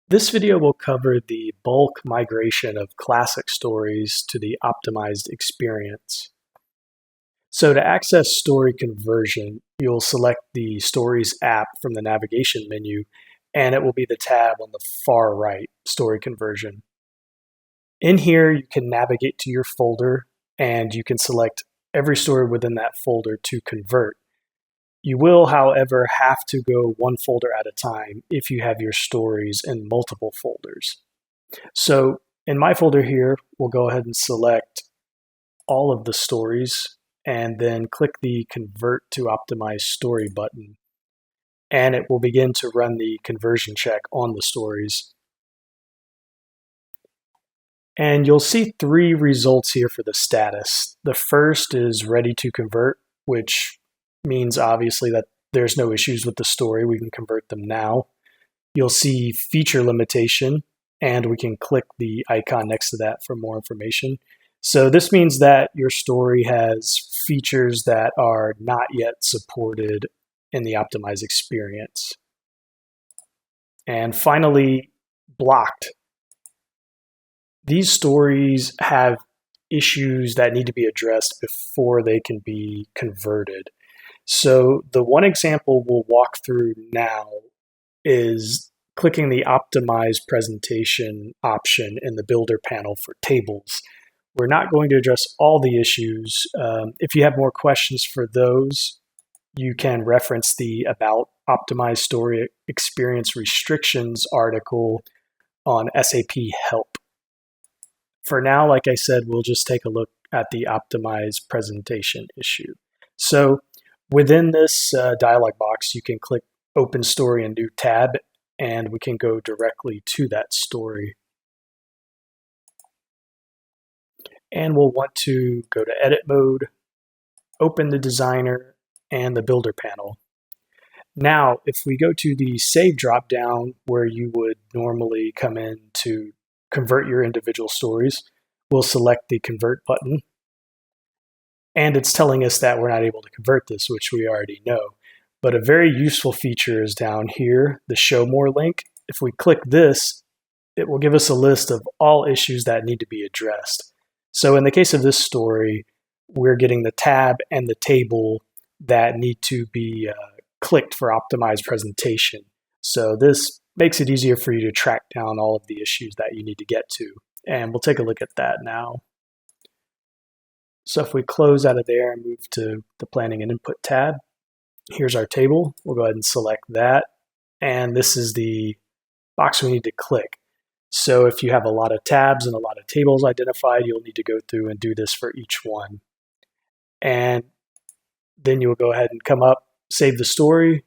This video will cover the bulk migration of classic stories to the optimized experience. So to access story conversion, you'll select the Stories app from the navigation menu, and it will be the tab on the far right, Story Conversion. In here, you can navigate to your folder, and you can select every story within that folder to convert. You will, however, have to go one folder at a time if you have your stories in multiple folders. So in my folder here, we'll go ahead and select all of the stories and then click the Convert to Optimize Story button. And it will begin to run the conversion check on the stories. And you'll see three results here for the status. The first is ready to convert, which means obviously that there's no issues with the story. We can convert them now. You'll see feature limitation, and we can click the icon next to that for more information. So this means that your story has features that are not yet supported in the optimized experience. And finally, blocked. These stories have issues that need to be addressed before they can be converted. So the one example we'll walk through now is clicking the Optimize Presentation option in the Builder panel for tables. We're not going to address all the issues. If you have more questions for those, you can reference the About Optimized Story Experience Restrictions article on SAP Help. For now, like I said, we'll just take a look at the Optimize Presentation issue. So within this dialog box, you can click Open Story in New Tab, and we can go directly to that story. And we'll want to go to Edit Mode, open the Designer, and the Builder panel. Now, if we go to the Save dropdown, where you would normally come in to convert your individual stories, we'll select the Convert button. And it's telling us that we're not able to convert this, which we already know. But a very useful feature is down here, the Show More link. If we click this, it will give us a list of all issues that need to be addressed. So in the case of this story, we're getting the tab and the table that need to be clicked for optimized presentation. So this makes it easier for you to track down all of the issues that you need to get to. And we'll take a look at that now. So if we close out of there and move to the Planning and Input tab, here's our table. We'll go ahead and select that. And this is the box we need to click. So if you have a lot of tabs and a lot of tables identified, you'll need to go through and do this for each one. And then you'll go ahead and come up, save the story,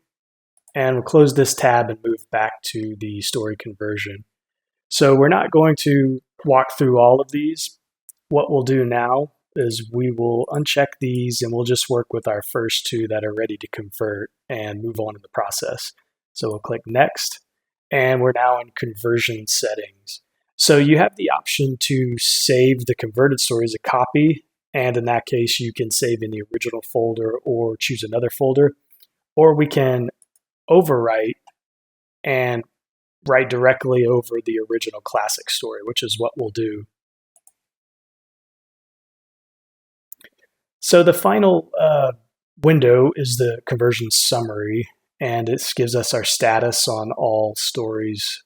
and we'll close this tab and move back to the story conversion. So we're not going to walk through all of these. What we'll do now is we will uncheck these and we'll just work with our first two that are ready to convert and move on in the process. So we'll click Next, and we're now in conversion settings. So you have the option to save the converted story as a copy, and in that case you can save in the original folder or choose another folder, or we can overwrite and write directly over the original classic story, which is what we'll do. So the final window is the conversion summary, and it gives us our status on all stories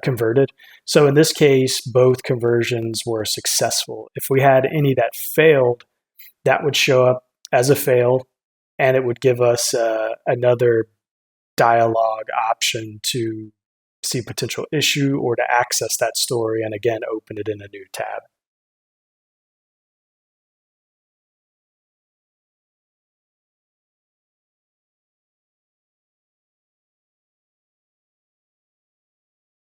converted. So in this case, both conversions were successful. If we had any that failed, that would show up as a fail, and it would give us another dialog option to see potential issue or to access that story and again open it in a new tab.